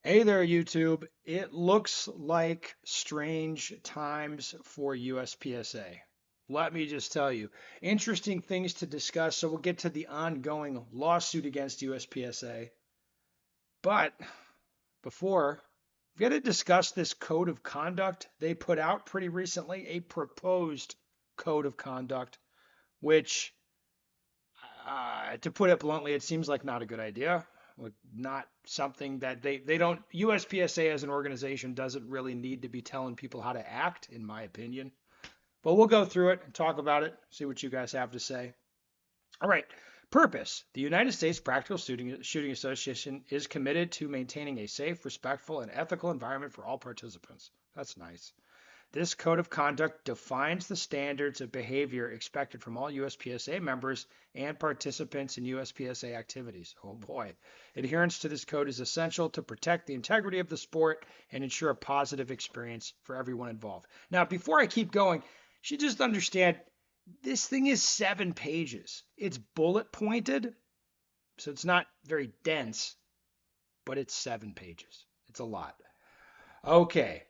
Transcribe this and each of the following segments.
Hey there, YouTube. It looks like strange times for USPSA. Let me just tell you, interesting things to discuss. So we'll get to the ongoing lawsuit against USPSA. But before, we got to discuss this code of conduct they put out pretty recently, a proposed code of conduct, which to put it bluntly, it seems like not a good idea. Like not something that they don't USPSA as an organization doesn't really need to be telling people how to act, in my opinion. But we'll go through it and talk about it, see what you guys have to say. All right. Purpose. The United States Practical Shooting Association is committed to maintaining a safe, respectful, and ethical environment for all participants. That's nice. This code of conduct defines the standards of behavior expected from all USPSA members and participants in USPSA activities. Oh boy. Adherence to this code is essential to protect the integrity of the sport and ensure a positive experience for everyone involved. Now, before I keep going, you should just understand this thing is 7 pages. It's bullet pointed, so it's not very dense, but it's 7 pages. It's a lot. Okay.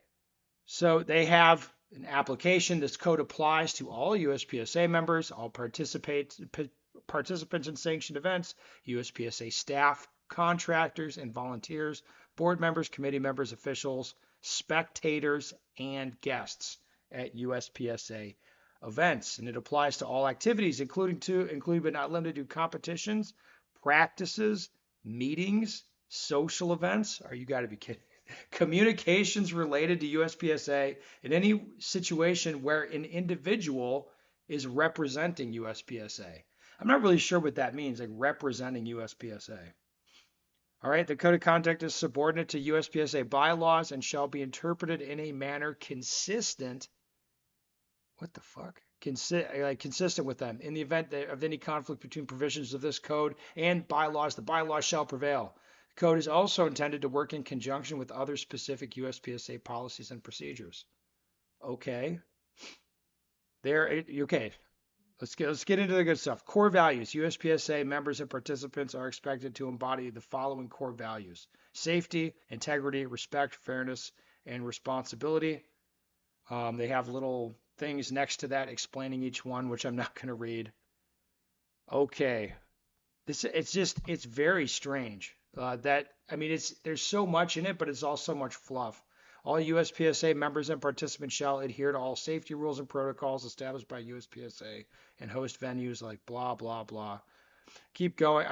So they have an application. This code applies to all USPSA members, all participants in sanctioned events, USPSA staff, contractors, and volunteers, board members, committee members, officials, spectators, and guests at USPSA events. And it applies to all activities, including but not limited to competitions, practices, meetings, social events. Are you got to be kidding? Communications related to USPSA in any situation where an individual is representing USPSA. I'm not really sure what that means, like representing USPSA. All right, the code of conduct is subordinate to USPSA bylaws and shall be interpreted in a manner consistent. What the fuck? Consistent with them. In the event of any conflict between provisions of this code and bylaws, the bylaws shall prevail. The code is also intended to work in conjunction with other specific USPSA policies and procedures. Okay. Okay. Let's get into the good stuff. Core values. USPSA members and participants are expected to embody the following core values: safety, integrity, respect, fairness, and responsibility. They have little things next to that explaining each one, which I'm not going to read. Okay, it's very strange. There's so much in it, but it's also much fluff. All USPSA members and participants shall adhere to all safety rules and protocols established by USPSA and host venues like blah blah blah. Keep going.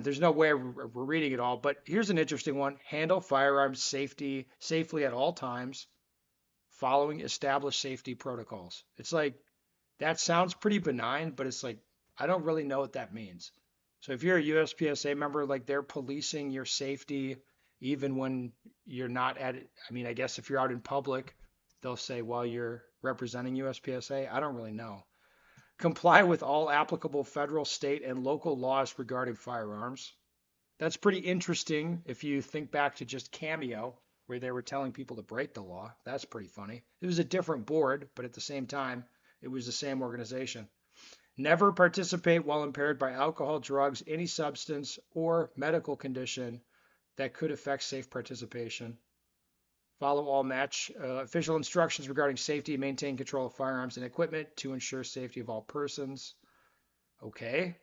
There's no way we're reading it all, but here's an interesting one: handle firearms safely at all times, following established safety protocols. It's like that sounds pretty benign, but it's like I don't really know what that means. So if you're a USPSA member, like they're policing your safety even when you're not at it. I guess if you're out in public, they'll say, well, you're representing USPSA. I don't really know. Comply with all applicable federal, state, and local laws regarding firearms. That's pretty interesting if you think back to just Cameo, where they were telling people to break the law. That's pretty funny. It was a different board, but at the same time, it was the same organization. Never participate while impaired by alcohol, drugs, any substance, or medical condition that could affect safe participation. Follow all match official instructions regarding safety, maintain control of firearms and equipment to ensure safety of all persons. Okay.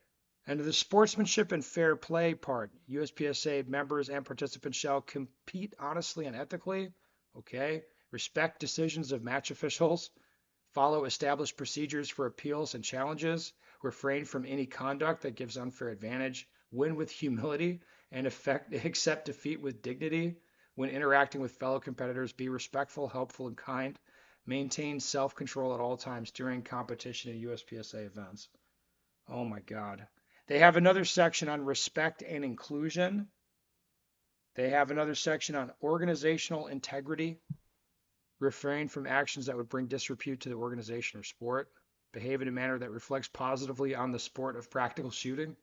And the sportsmanship and fair play part, USPSA members and participants shall compete honestly and ethically. Okay. Respect decisions of match officials. Follow established procedures for appeals and challenges. Refrain from any conduct that gives unfair advantage. Win with humility and accept defeat with dignity. When interacting with fellow competitors, be respectful, helpful, and kind. Maintain self-control at all times during competition at USPSA events. Oh my God. They have another section on respect and inclusion. They have another section on organizational integrity. Refrain from actions that would bring disrepute to the organization or sport. Behave in a manner that reflects positively on the sport of practical shooting.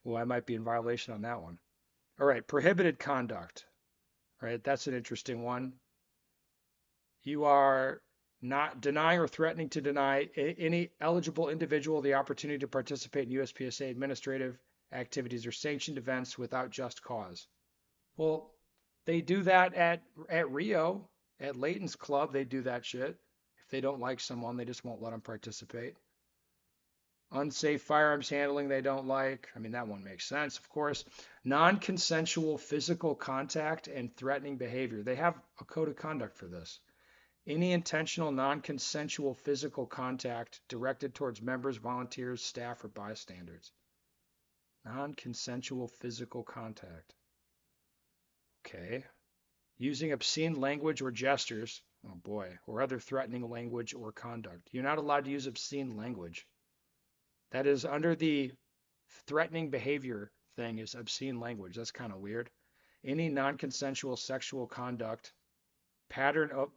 Well, I might be in violation on that one. All right, prohibited conduct. All right, that's an interesting one. You are not denying or threatening to deny any eligible individual the opportunity to participate in USPSA administrative activities or sanctioned events without just cause. Well, They do that at Rio, at Layton's club. They do that shit. If they don't like someone, they just won't let them participate. Unsafe firearms handling, they don't like. I mean, that one makes sense, of course. Non-consensual physical contact and threatening behavior. They have a code of conduct for this. Any intentional non-consensual physical contact directed towards members, volunteers, staff, or bystanders. Non-consensual physical contact. Okay. Using obscene language or gestures. Oh boy. Or other threatening language or conduct. You're not allowed to use obscene language. That is under the threatening behavior thing is obscene language. That's kind of weird. Any non-consensual sexual conduct, pattern of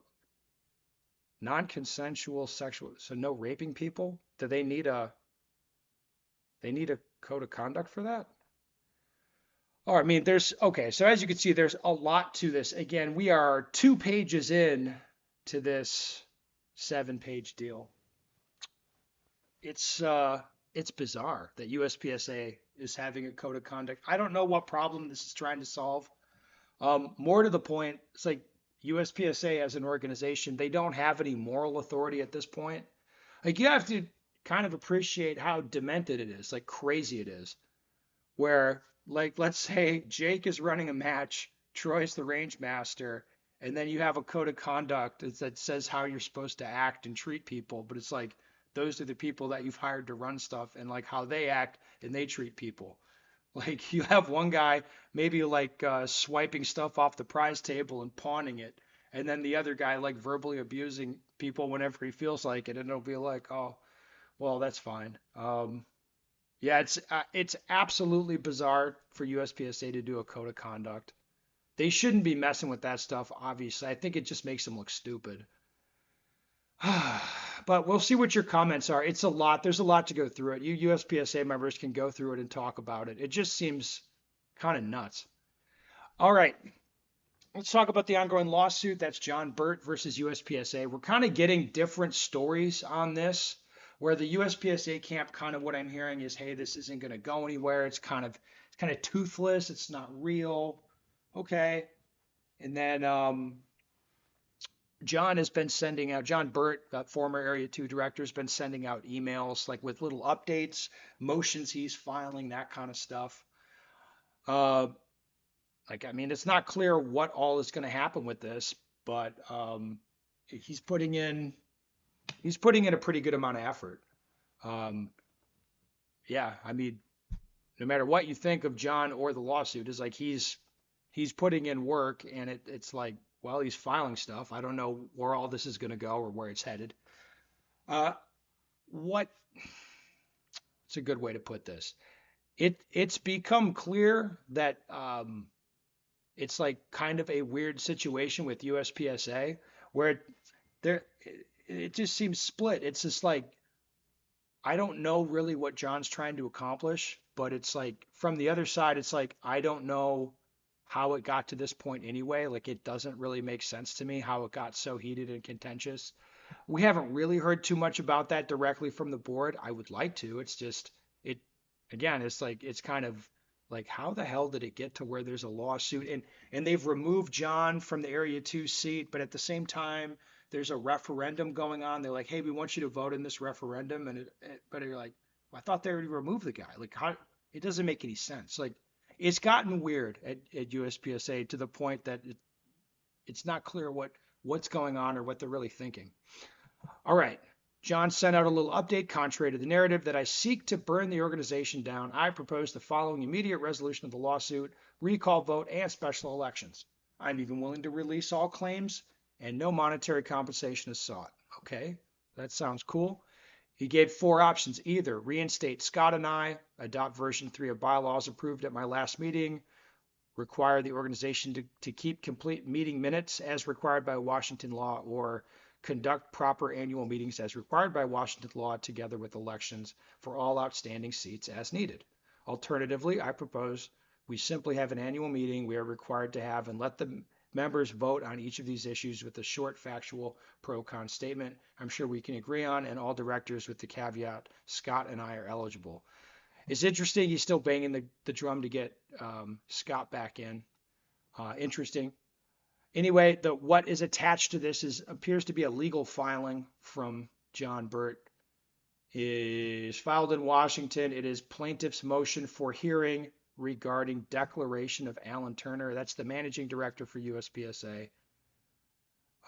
non-consensual sexual, so no raping people? Do they need a code of conduct for that? Oh, I mean, okay, so as you can see, there's a lot to this. Again, we are 2 pages in to this 7-page deal. It's bizarre that USPSA is having a code of conduct. I don't know what problem this is trying to solve. More to the point, it's like USPSA as an organization, they don't have any moral authority at this point. Like you have to kind of appreciate how demented it is, like crazy it is. Where like let's say Jake is running a match, Troy's the range master, and then you have a code of conduct that says how you're supposed to act and treat people, but it's like those are the people that you've hired to run stuff and like how they act and they treat people. Like you have one guy maybe like swiping stuff off the prize table and pawning it, and then the other guy like verbally abusing people whenever he feels like it, and it'll be like, oh, well, that's fine. Yeah, it's absolutely bizarre for USPSA to do a code of conduct. They shouldn't be messing with that stuff, obviously. I think it just makes them look stupid. But we'll see what your comments are. It's a lot. There's a lot to go through it. You USPSA members can go through it and talk about it. It just seems kind of nuts. All right. Let's talk about the ongoing lawsuit. That's John Burt versus USPSA. We're kind of getting different stories on this, where the USPSA camp, kind of what I'm hearing is, hey, this isn't going to go anywhere. It's kind of toothless. It's not real. Okay. And then John Burt, former Area 2 director, has been sending out emails like with little updates, motions he's filing, that kind of stuff. I mean, it's not clear what all is going to happen with this, but he's putting in a pretty good amount of effort. Um, yeah, I mean, no matter what you think of John or the lawsuit, is like he's putting in work, and it's like, well, he's filing stuff. I don't know where all this is going to go or where it's headed. Uh, what? It's a good way to put this. It's become clear that it's like kind of a weird situation with USPSA where there it just seems split. It's just like I don't know really what John's trying to accomplish, but it's like from the other side, it's like I don't know how it got to this point anyway. Like it doesn't really make sense to me how it got so heated and contentious. We haven't really heard too much about that directly from the board. I would like to. It's just it again, it's like it's kind of like how the hell did it get to where there's a lawsuit and they've removed John from the Area 2 seat, but at the same time there's a referendum going on. They're like, "Hey, we want you to vote in this referendum." But you're like, well, I thought they already removed the guy. Like how it doesn't make any sense. Like it's gotten weird at USPSA to the point that it's not clear what's going on or what they're really thinking. All right. John sent out a little update. Contrary to the narrative that I seek to burn the organization down, I propose the following immediate resolution of the lawsuit, recall vote, and special elections. I'm even willing to release all claims, and no monetary compensation is sought. Okay, that sounds cool. He gave 4 options: either reinstate Scott and I, adopt version 3 of bylaws approved at my last meeting, require the organization to keep complete meeting minutes as required by Washington law, or conduct proper annual meetings as required by Washington law together with elections for all outstanding seats as needed. Alternatively, I propose we simply have an annual meeting we are required to have and let the members vote on each of these issues with a short factual pro-con statement I'm sure we can agree on, and all directors with the caveat Scott and I are eligible. It's interesting he's still banging the drum to get Scott back in. Interesting. Anyway, what is attached to this appears to be a legal filing from John Burt. Is filed in Washington. It is plaintiff's motion for hearing regarding declaration of Alan Turner. That's the managing director for USPSA.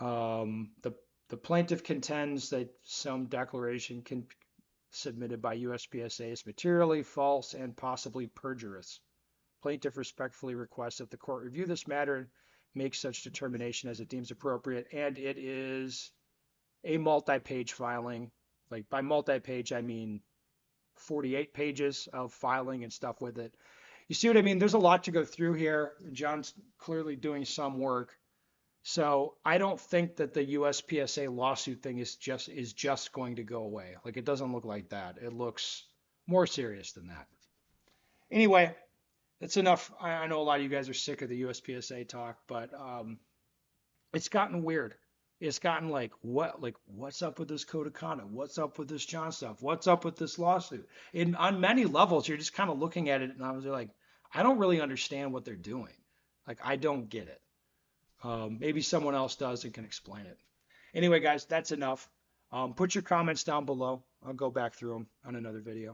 The plaintiff contends that some declaration submitted by USPSA is materially false and possibly perjurious. Plaintiff respectfully requests that the court review this matter and make such determination as it deems appropriate. And it is a multi-page filing. Like by multi-page, I mean 48 pages of filing and stuff with it. You see what I mean? There's a lot to go through here. John's clearly doing some work. So I don't think that the USPSA lawsuit thing is just going to go away. Like it doesn't look like that. It looks more serious than that. Anyway, that's enough. I know a lot of you guys are sick of the USPSA talk, but it's gotten weird. It's gotten like what's up with this code of conduct? What's up with this John stuff? What's up with this lawsuit? On many levels, you're just kind of looking at it and I was like, I don't really understand what they're doing. Like I don't get it. Maybe someone else does and can explain it. Anyway, guys, that's enough. Put your comments down below. I'll go back through them on another video.